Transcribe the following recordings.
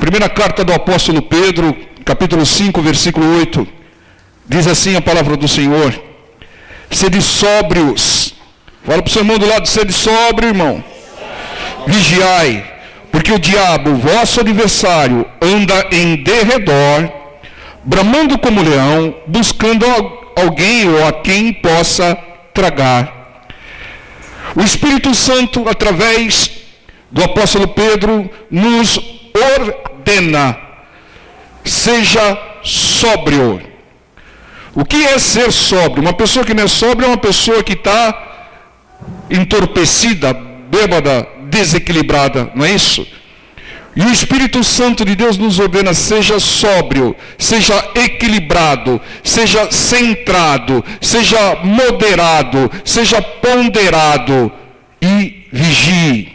Primeira carta do apóstolo Pedro, capítulo 5, versículo 8. Diz assim a palavra do Senhor: sede sóbrios. Fala para o seu irmão do lado: sede sóbrio, irmão. Vigiai, porque o diabo, vosso adversário, anda em derredor, bramando como leão, buscando alguém ou a quem possa tragar. O Espírito Santo, através do apóstolo Pedro, nos ordena: seja sóbrio. O que é ser sóbrio? Uma pessoa que não é sóbria é uma pessoa que está entorpecida, bêbada, desequilibrada, não é isso? E o Espírito Santo de Deus nos ordena: seja sóbrio, seja equilibrado, seja centrado, seja moderado, seja ponderado e vigie.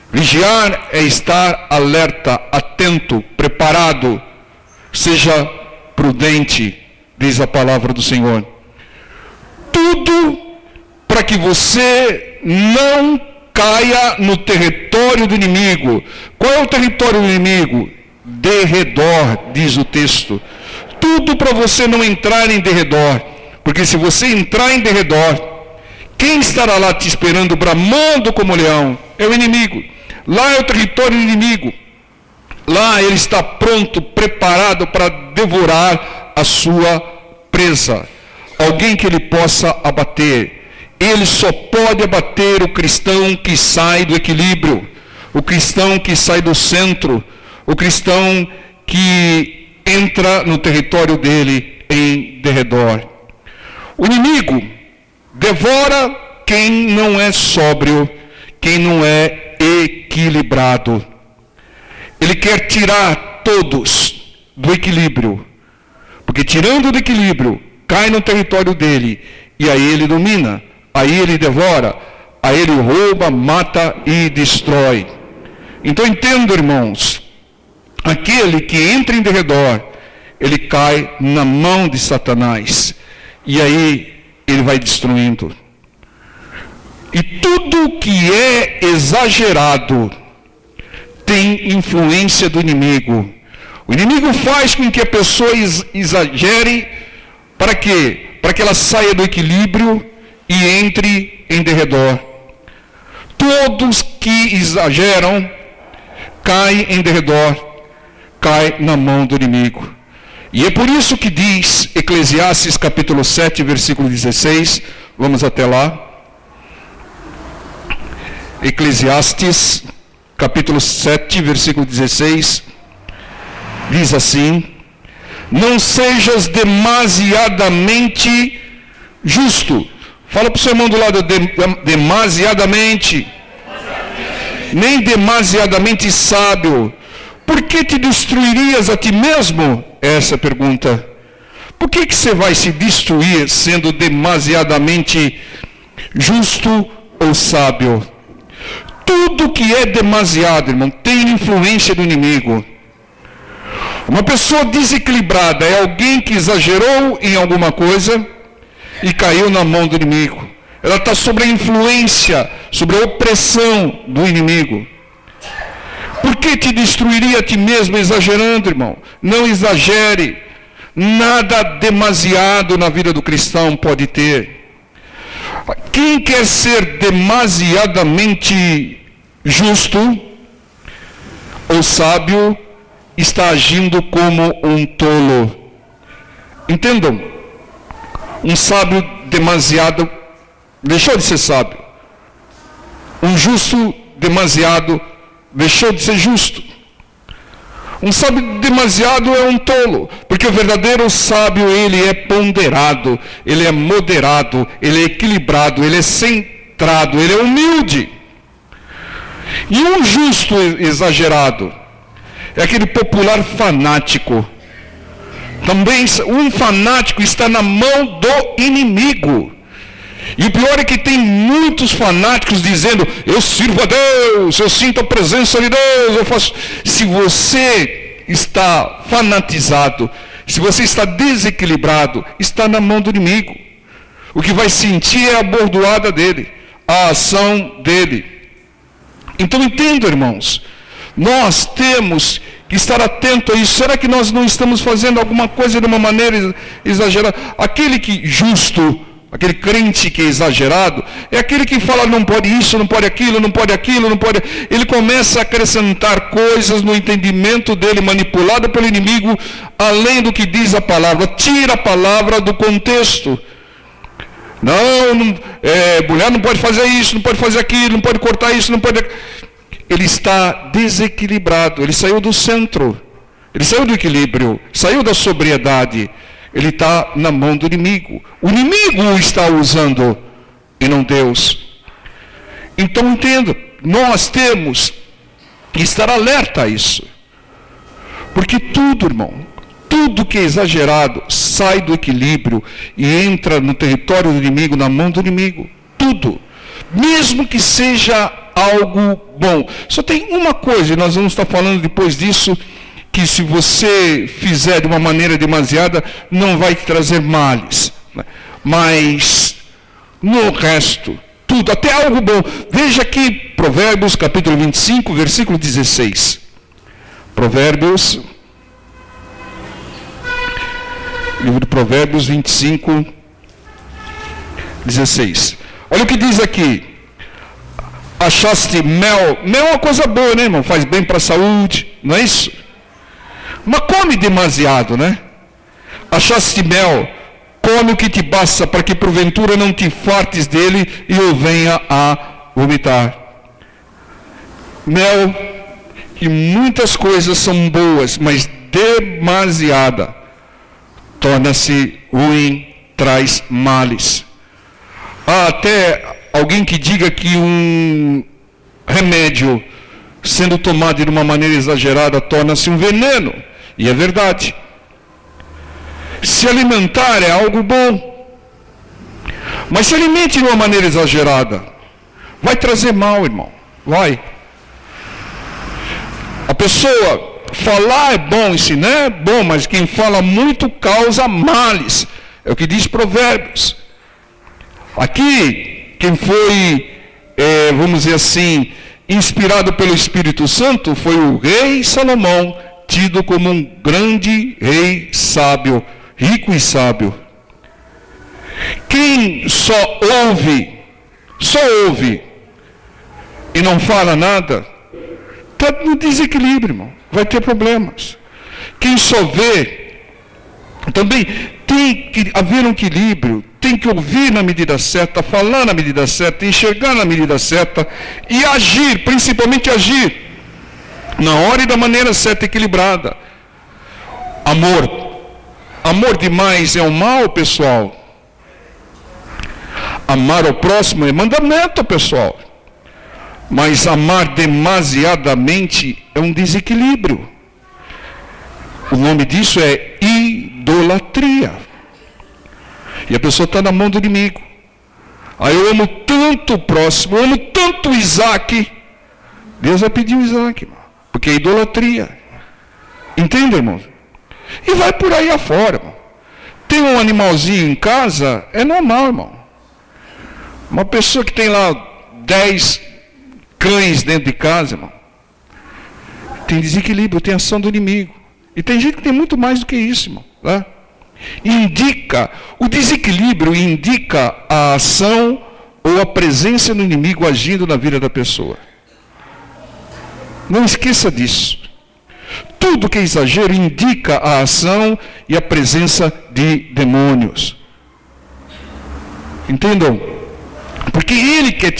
Vigiar é estar alerta, atento, preparado. Seja prudente, diz a palavra do Senhor. Tudo para que você não caia no território do inimigo. Qual é o território do inimigo? Derredor, diz o texto. Tudo para você não entrar em derredor. Porque se você entrar em derredor, quem estará lá te esperando, bramando como leão? É o inimigo. Lá é o território do inimigo. Lá ele está pronto, preparado para devorar a sua presa. Alguém que ele possa abater. Ele só pode abater o cristão que sai do equilíbrio, o cristão que sai do centro, o cristão que entra no território dele em derredor. O inimigo devora quem não é sóbrio, quem não é equilibrado. Ele quer tirar todos do equilíbrio, porque tirando do equilíbrio, cai no território dele, e aí ele domina. Aí ele devora, aí ele rouba, mata e destrói. Então entenda, irmãos, aquele que entra em derredor, ele cai na mão de Satanás. E aí ele vai destruindo. E tudo que é exagerado tem influência do inimigo. O inimigo faz com que a pessoa exagere, para quê? Para que ela saia do equilíbrio e entre em derredor. Todos que exageram caem em derredor, caem na mão do inimigo. E é por isso que diz Eclesiastes capítulo 7, versículo 16, vamos até lá. Eclesiastes capítulo 7, versículo 16, diz assim: não sejas demasiadamente justo. Fala para o seu irmão do lado: demasiadamente. Nem demasiadamente sábio. Por que te destruirias a ti mesmo? Essa é a pergunta. Por que você vai se destruir sendo demasiadamente justo ou sábio? Tudo que é demasiado, irmão, tem influência do inimigo. Uma pessoa desequilibrada é alguém que exagerou em alguma coisa e caiu na mão do inimigo. Ela está sob a influência, sobre a opressão do inimigo. Por que te destruiria a ti mesmo exagerando, irmão? Não exagere. Nada demasiado na vida do cristão pode ter. Quem quer ser demasiadamente justo ou sábio está agindo como um tolo. Entendam? Um sábio demasiado deixou de ser sábio. Um justo demasiado deixou de ser justo. Um sábio demasiado é um tolo, porque o verdadeiro sábio, ele é ponderado, ele é moderado, ele é equilibrado, ele é centrado, ele é humilde. E um justo exagerado é aquele popular fanático. Também um fanático está na mão do inimigo. E o pior é que tem muitos fanáticos dizendo: eu sirvo a Deus, eu sinto a presença de Deus, eu faço. Se você está fanatizado, se você está desequilibrado, está na mão do inimigo. O que vai sentir é a bordoada dele, a ação dele. Então entenda, irmãos, nós temos estar atento a isso. Será que nós não estamos fazendo alguma coisa de uma maneira exagerada? Aquele que justo, aquele crente que é exagerado, é aquele que fala não pode isso, não pode aquilo, não pode aquilo, não pode... Ele começa a acrescentar coisas no entendimento dele, manipulado pelo inimigo, além do que diz a palavra. Tira a palavra do contexto. Mulher não pode fazer isso, não pode fazer aquilo, não pode cortar isso, não pode... Ele está desequilibrado, ele saiu do centro, ele saiu do equilíbrio, saiu da sobriedade, ele está na mão do inimigo. O inimigo o está usando e não Deus. Então entenda, nós temos que estar alerta a isso. Porque tudo, irmão, tudo que é exagerado sai do equilíbrio e entra no território do inimigo, na mão do inimigo. Tudo. Mesmo que seja algo bom. Só tem uma coisa, e nós vamos estar falando depois disso, que se você fizer de uma maneira demasiada, não vai te trazer males. Mas, no resto, tudo, até algo bom. Veja aqui, Provérbios, capítulo 25, versículo 16. Provérbios, livro de Provérbios 25, 16. Olha o que diz aqui. Achaste mel. Mel é uma coisa boa, né, irmão? Faz bem para a saúde, não é isso? Mas come demasiado, né? Achaste mel. Come o que te basta, para que porventura não te fartes dele e eu venha a vomitar. Mel e muitas coisas são boas, mas demasiada torna-se ruim, traz males. Há até alguém que diga que um remédio, sendo tomado de uma maneira exagerada, torna-se um veneno. E é verdade. Se alimentar é algo bom. Mas se alimente de uma maneira exagerada, vai trazer mal, irmão. Vai. A pessoa, falar é bom, ensinar é bom, mas quem fala muito causa males. É o que diz Provérbios. Aqui, quem foi, vamos dizer assim, inspirado pelo Espírito Santo, foi o rei Salomão, tido como um grande rei sábio, rico e sábio. Quem só ouve e não fala nada, está no desequilíbrio, irmão. Vai ter problemas. Quem só vê, também tem que haver um equilíbrio. Tem que ouvir na medida certa, falar na medida certa, enxergar na medida certa e agir, principalmente agir na hora e da maneira certa, equilibrada. Amor demais é um mal, pessoal. Amar ao próximo é mandamento, pessoal. Mas amar demasiadamente é um desequilíbrio. O nome disso é idolatria. E a pessoa está na mão do inimigo. Aí eu amo tanto o próximo, eu amo tanto o Isaac. Deus vai pedir o Isaac, irmão, porque é idolatria. Entende, irmão? E vai por aí afora, irmão. Tem um animalzinho em casa, é normal, irmão. Uma pessoa que tem lá 10 cães dentro de casa, irmão, tem desequilíbrio, tem ação do inimigo. E tem gente que tem muito mais do que isso, irmão. Tá? O desequilíbrio indica a ação ou a presença do inimigo agindo na vida da pessoa. Não esqueça disso. Tudo que é exagero indica a ação e a presença de demônios. Entendam? Porque ele quer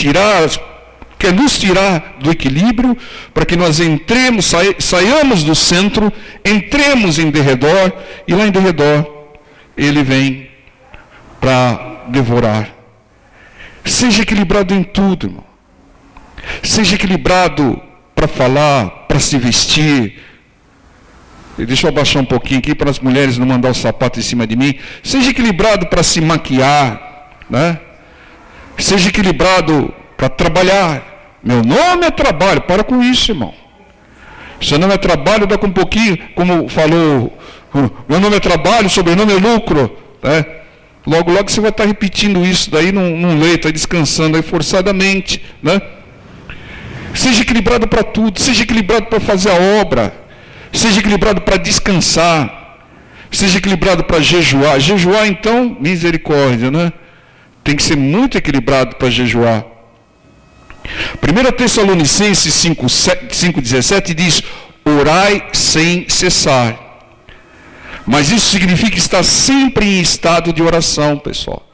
nos tirar do equilíbrio, para que nós entremos, saiamos do centro, entremos em derredor, e lá em derredor ele vem para devorar. Seja equilibrado em tudo, irmão. Seja equilibrado para falar, para se vestir. E deixa eu abaixar um pouquinho aqui para as mulheres não mandar o sapato em cima de mim. Seja equilibrado para se maquiar, né? Seja equilibrado para trabalhar. Meu nome é trabalho. Para com isso, irmão. Seu nome é trabalho, dá com um pouquinho, como falou, meu nome é trabalho, sobrenome é lucro, né? Logo você vai estar repetindo isso daí num leito, aí descansando aí forçadamente, né? Seja equilibrado para tudo, seja equilibrado para fazer a obra, Seja equilibrado para descansar. Seja equilibrado para jejuar. Jejuar, então, misericórdia, né? Tem que ser muito equilibrado para jejuar. 1 Tessalonicenses 5,17 diz: orai sem cessar. Mas isso significa estar sempre em estado de oração, pessoal.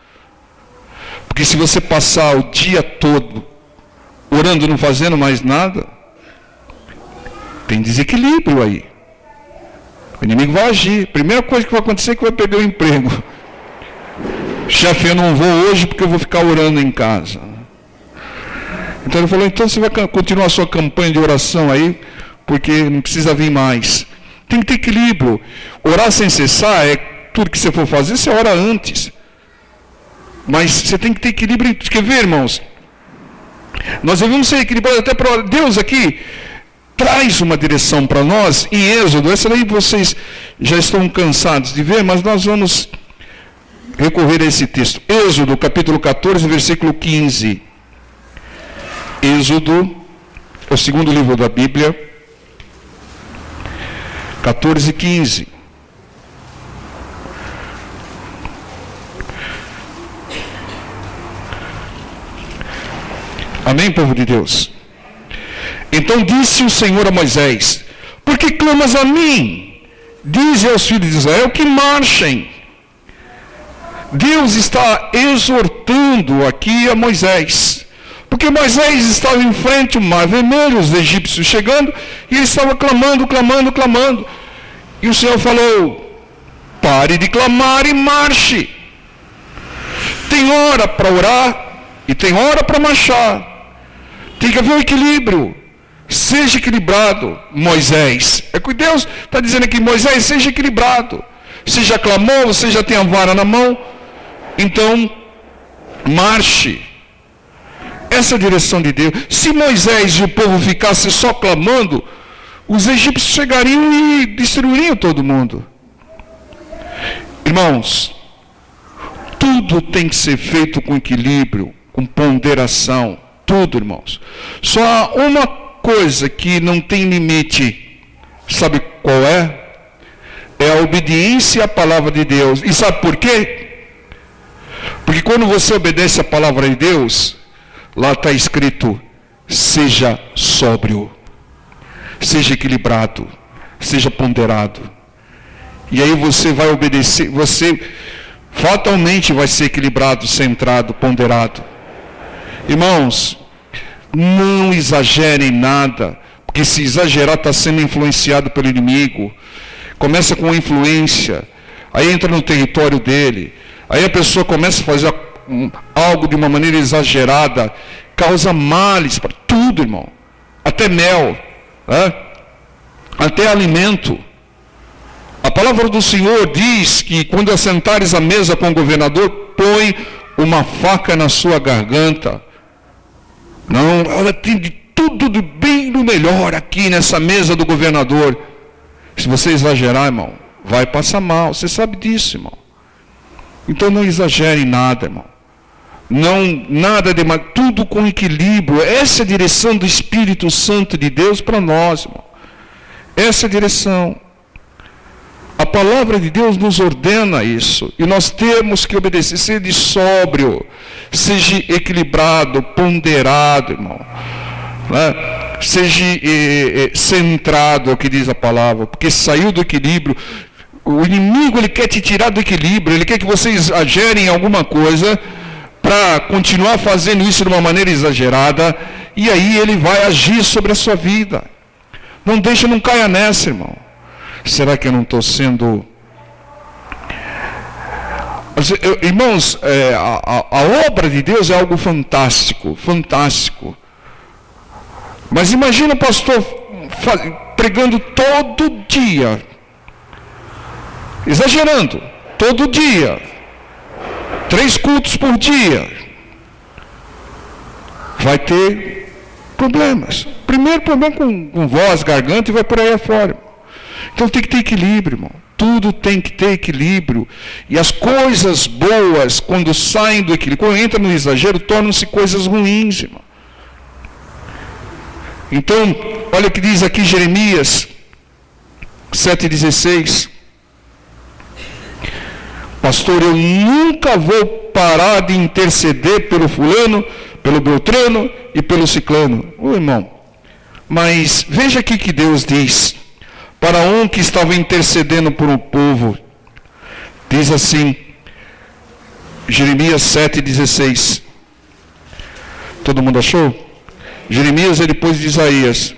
Porque se você passar o dia todo orando, não fazendo mais nada, tem desequilíbrio aí. O inimigo vai agir. Primeira coisa que vai acontecer é que vai perder o emprego. Chefe, eu não vou hoje porque eu vou ficar orando em casa. Então ele falou, então você vai continuar a sua campanha de oração aí, porque não precisa vir mais. Tem que ter equilíbrio. Orar sem cessar é tudo que você for fazer, você ora antes. Mas você tem que ter equilíbrio. Quer ver, irmãos? Nós devemos ser equilibrados até para orar. Deus aqui traz uma direção para nós em Êxodo. Essa daí vocês já estão cansados de ver, mas nós vamos recorrer a esse texto. Êxodo, capítulo 14, versículo 15. Êxodo, é o segundo livro da Bíblia, 14, 15. Amém, povo de Deus? Então disse o Senhor a Moisés: por que clamas a mim? Dize aos filhos de Israel que marchem. Deus está exortando aqui a Moisés, porque Moisés estava em frente ao mar vermelho, os egípcios chegando, e ele estava clamando, clamando, clamando. E o Senhor falou: pare de clamar e marche. Tem hora para orar e tem hora para marchar. Tem que haver um equilíbrio. Seja equilibrado, Moisés. É que Deus está dizendo aqui: Moisés, seja equilibrado. Você já clamou, você já tem a vara na mão, então marche. Essa é a direção de Deus. Se Moisés e o povo ficassem só clamando, os egípcios chegariam e destruiriam todo mundo. Irmãos, tudo tem que ser feito com equilíbrio, com ponderação. Tudo, irmãos. Só há uma coisa que não tem limite. Sabe qual é? É a obediência à palavra de Deus. E sabe por quê? Porque quando você obedece à palavra de Deus, lá está escrito: seja sóbrio, seja equilibrado, seja ponderado. E aí você vai obedecer, você fatalmente vai ser equilibrado, centrado, ponderado. Irmãos, não exagerem nada, porque se exagerar está sendo influenciado pelo inimigo. Começa com a influência, aí entra no território dele, aí a pessoa começa a fazer algo de uma maneira exagerada, causa males para tudo, irmão. Até mel, né? Até alimento. A palavra do Senhor diz que quando assentares à mesa com o governador, põe uma faca na sua garganta. Não, ela tem de tudo de bem do melhor aqui nessa mesa do governador. Se você exagerar, irmão, vai passar mal. Você sabe disso, irmão. Então não exagere em nada, irmão. Não, nada demais, tudo com equilíbrio. Essa é a direção do Espírito Santo de Deus para nós, irmão. Essa é a direção. A palavra de Deus nos ordena isso. E nós temos que obedecer. Seja sóbrio, seja equilibrado, ponderado, irmão. Né? Seja centrado, é o que diz a palavra. Porque saiu do equilíbrio. O inimigo, ele quer te tirar do equilíbrio. Ele quer que você exagere em alguma coisa para continuar fazendo isso de uma maneira exagerada. E aí ele vai agir sobre a sua vida. Não deixa, não caia nessa, irmão. Será que eu não estou sendo... Irmãos, a obra de Deus é algo fantástico, fantástico. Mas imagina o pastor pregando todo dia, exagerando, todo dia, 3 cultos por dia. Vai ter problemas. Primeiro problema com voz, garganta, e vai por aí afora. Então tem que ter equilíbrio, irmão. Tudo tem que ter equilíbrio. E as coisas boas, quando saem do equilíbrio, quando entram no exagero, tornam-se coisas ruins, irmão. Então, olha o que diz aqui Jeremias, 7,16. Pastor, eu nunca vou parar de interceder pelo fulano, pelo beltrano e pelo ciclano. Ô irmão, mas veja aqui que Deus diz, para um que estava intercedendo por um povo, diz assim, Jeremias 7,16. Todo mundo achou? Jeremias é depois de Isaías.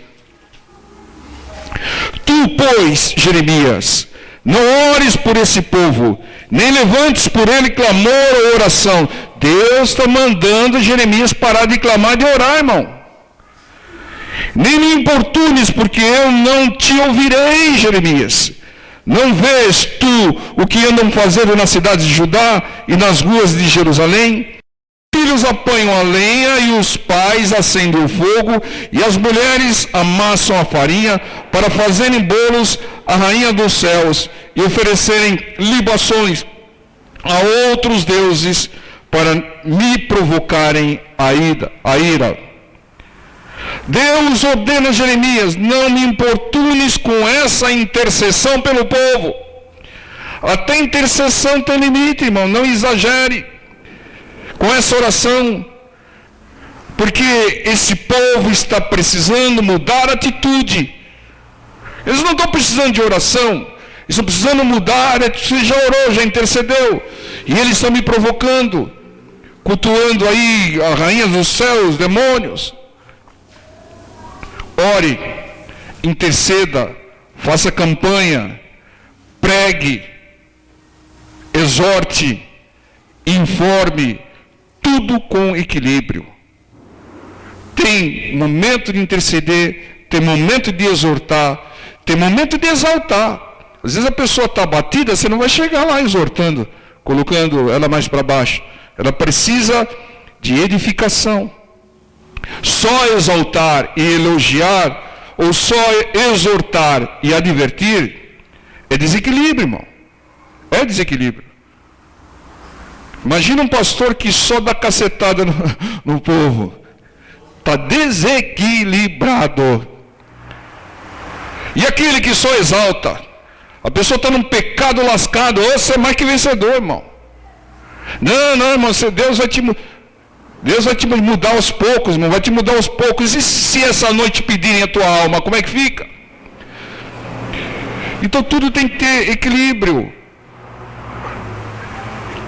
Tu, pois, Jeremias, não ores por esse povo, nem levantes por ele clamor ou oração. Deus está mandando Jeremias parar de clamar e de orar, irmão. Nem me importunes, porque eu não te ouvirei, Jeremias. Não vês tu o que andam fazendo nas cidades de Judá e nas ruas de Jerusalém? Filhos apanham a lenha e os pais acendem o fogo e as mulheres amassam a farinha para fazerem bolos à rainha dos céus e oferecerem libações a outros deuses para me provocarem a ira. Deus ordena a Jeremias, não me importunes com essa intercessão pelo povo. Até intercessão tem limite, irmão, não exagere com essa oração, porque esse povo está precisando mudar a atitude. Eles não estão precisando de oração, eles estão precisando mudar. Você já orou, já intercedeu, e eles estão me provocando, cultuando aí a rainha dos céus, demônios. Ore, interceda, faça campanha, pregue, exorte, informe, tudo com equilíbrio. Tem momento de interceder, tem momento de exortar, tem momento de exaltar. Às vezes a pessoa está abatida, você não vai chegar lá exortando, colocando ela mais para baixo. Ela precisa de edificação. Só exaltar e elogiar, ou só exortar e advertir, é desequilíbrio, irmão. É desequilíbrio. Imagina um pastor que só dá cacetada no povo. Está desequilibrado. E aquele que só exalta, a pessoa está num pecado lascado, você é mais que vencedor, irmão. Não, irmão, Deus vai te mudar aos poucos, irmão, vai te mudar aos poucos. E se essa noite pedirem a tua alma, como é que fica? Então tudo tem que ter equilíbrio.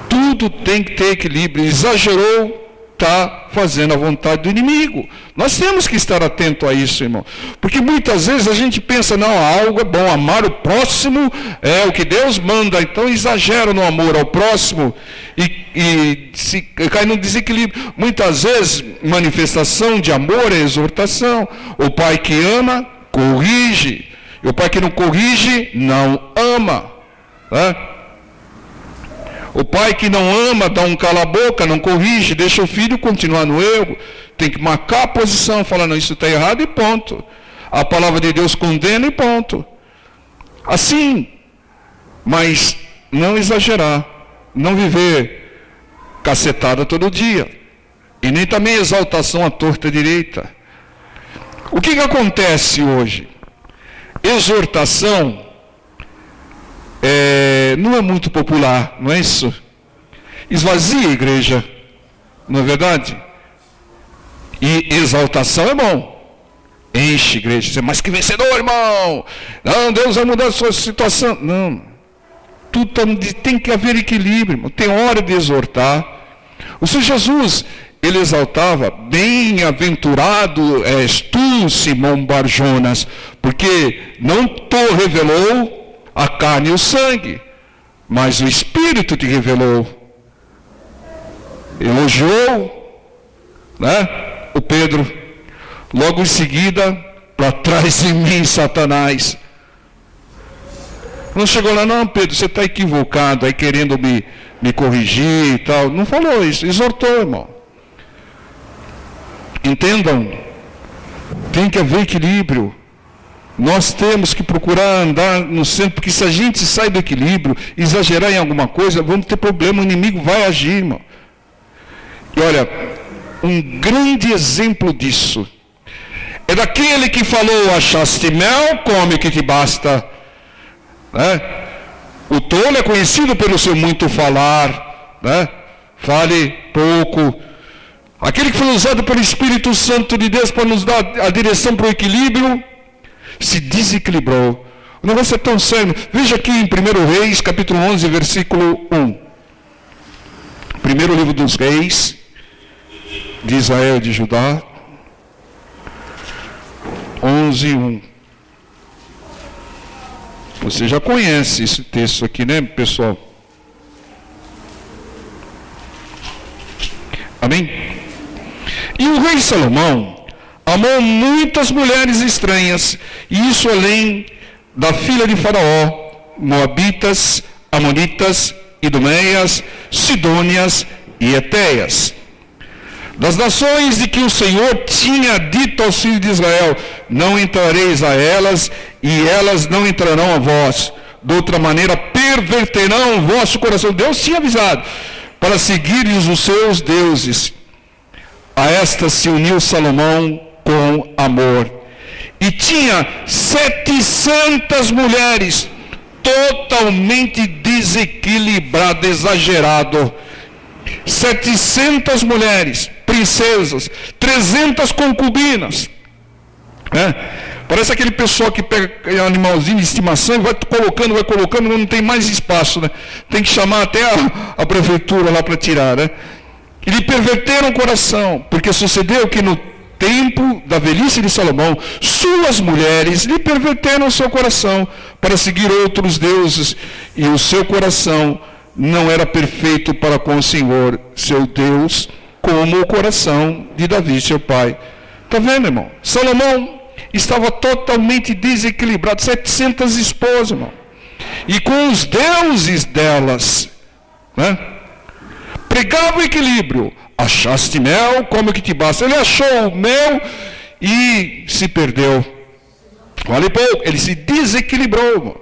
Tudo tem que ter equilíbrio. Exagerou, está fazendo a vontade do inimigo. Nós temos que estar atento a isso, irmão. Porque muitas vezes a gente pensa, não, algo é bom, amar o próximo é o que Deus manda. Então exagera no amor ao próximo e se cai no desequilíbrio. Muitas vezes, manifestação de amor é exortação. O pai que ama, corrige. E o pai que não corrige, não ama. Né? O pai que não ama, dá um cala-boca, não corrige, deixa o filho continuar no erro. Tem que marcar a posição, falar, não, isso está errado e ponto. A palavra de Deus condena e ponto. Assim, mas não exagerar, não viver cacetada todo dia. E nem também exaltação à torta direita. O que acontece hoje? Exortação não é muito popular, não é isso? Esvazia a igreja, não é verdade? E exaltação é bom. Enche a igreja, você é mais que vencedor, irmão. Não, Deus vai mudar a sua situação. Não, tudo tem que haver equilíbrio, irmão. Tem hora de exortar. O Senhor Jesus, ele exaltava, bem-aventurado és tu, Simão Barjonas, porque não te revelou a carne e o sangue, mas o Espírito te revelou. Elogiou, né, o Pedro. Logo em seguida, para trás de mim, Satanás. Não chegou lá, não, Pedro, você está equivocado, aí querendo me corrigir e tal. Não falou isso, exortou, irmão. Entendam, tem que haver equilíbrio. Nós temos que procurar andar no centro, porque se a gente sai do equilíbrio, exagerar em alguma coisa, vamos ter problema, o inimigo vai agir, irmão. E olha, um grande exemplo disso é daquele que falou, achaste mel, come o que te basta. né? O tolo é conhecido pelo seu muito falar, né? Fale pouco. Aquele que foi usado pelo Espírito Santo de Deus para nos dar a direção para o equilíbrio, se desequilibrou. O negócio é tão sério. Veja aqui em 1 Reis, capítulo 11, versículo 1. Primeiro livro dos reis, de Israel e de Judá. 11, 1. Você já conhece esse texto aqui, né, pessoal? Amém? E o rei Salomão amou muitas mulheres estranhas, e isso além da filha de Faraó, moabitas, amonitas, idumeias, sidônias e etéias. Das nações de que o Senhor tinha dito aos filhos de Israel, não entrareis a elas, e elas não entrarão a vós. De outra maneira, perverterão o vosso coração. Deus tinha avisado, para seguirem os seus deuses. A estas se uniu Salomão com amor. E tinha 700 mulheres, totalmente desequilibrado, exagerado. 700 mulheres, princesas, 300 concubinas. Parece aquele pessoal que pega animalzinho de estimação e vai colocando, não tem mais espaço, né? Tem que chamar até a prefeitura lá para tirar, né? E lhe perverteram o coração, porque sucedeu que no tempo da velhice de Salomão, suas mulheres lhe perverteram o seu coração para seguir outros deuses, e o seu coração não era perfeito para com o Senhor, seu Deus, como o coração de Davi, seu pai. Está vendo, irmão? Salomão estava totalmente desequilibrado, 700 esposas, irmão. E com os deuses delas, né? Pregava o equilíbrio. Achaste mel, come o que te basta. Ele achou o mel e se perdeu. Vale pouco, ele se desequilibrou, irmão.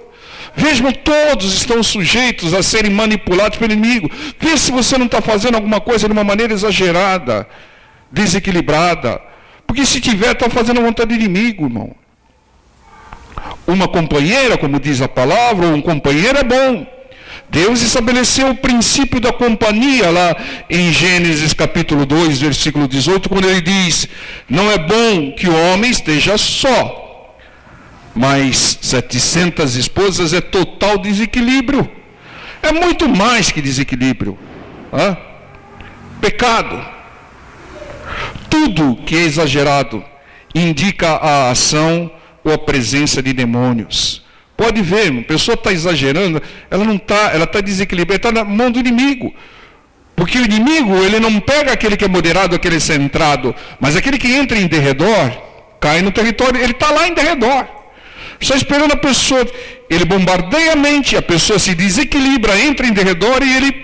Vejam, todos estão sujeitos a serem manipulados pelo inimigo. Veja se você não está fazendo alguma coisa de uma maneira exagerada, desequilibrada. Porque se tiver, está fazendo a vontade do inimigo, irmão. Uma companheira, como diz a palavra, ou um companheiro é bom. Deus estabeleceu o princípio da companhia lá em Gênesis capítulo 2, versículo 18, quando ele diz, não é bom que o homem esteja só. Mas 700 esposas é total desequilíbrio. É muito mais que desequilíbrio. Pecado. Tudo que é exagerado indica a ação ou a presença de demônios. Pode ver, uma pessoa está exagerando, ela está desequilibrada, está na mão do inimigo. Porque o inimigo, ele não pega aquele que é moderado, aquele centrado, mas aquele que entra em derredor, cai no território, ele está lá em derredor. Só esperando a pessoa, ele bombardeia a mente, a pessoa se desequilibra, entra em derredor e ele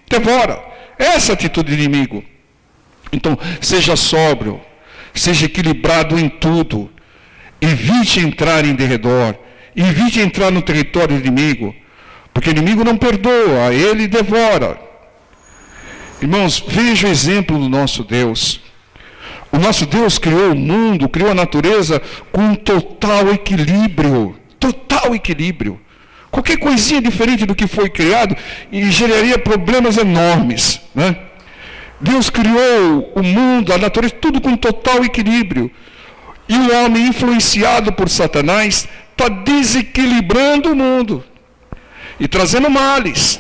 devora. Essa é a atitude do inimigo. Então, seja sóbrio, seja equilibrado em tudo, evite entrar em derredor, evite entrar no território do inimigo, porque o inimigo não perdoa, ele devora. Irmãos, veja o exemplo do nosso Deus. O nosso Deus criou o mundo, criou a natureza com total equilíbrio. Total equilíbrio. Qualquer coisinha diferente do que foi criado e geraria problemas enormes, né? Deus criou o mundo, a natureza, tudo com total equilíbrio. E o homem, influenciado por Satanás, está desequilibrando o mundo. E trazendo males,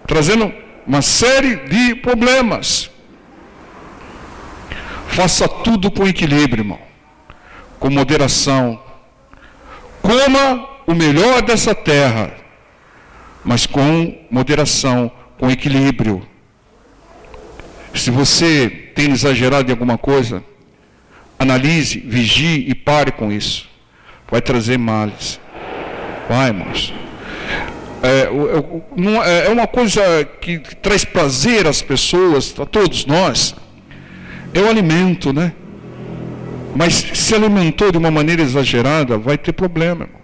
trazendo uma série de problemas. Faça tudo com equilíbrio, irmão. Com moderação. Coma o melhor dessa terra, mas com moderação, com equilíbrio. Se você tem exagerado em alguma coisa, analise, vigie e pare com isso. Vai trazer males. Vai, irmãos. É uma coisa que traz prazer às pessoas, a todos nós. É o alimento, né? Mas se alimentou de uma maneira exagerada, vai ter problema, irmão.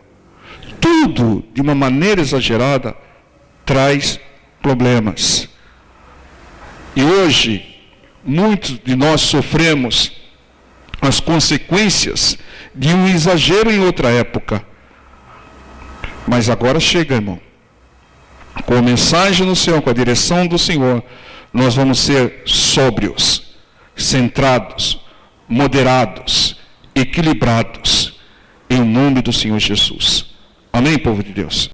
Tudo de uma maneira exagerada traz problemas. E hoje, muitos de nós sofremos as consequências de um exagero em outra época. Mas agora chega, irmão. Com a mensagem do Senhor, com a direção do Senhor, nós vamos ser sóbrios, centrados, moderados, equilibrados, em nome do Senhor Jesus. Amém, povo de Deus?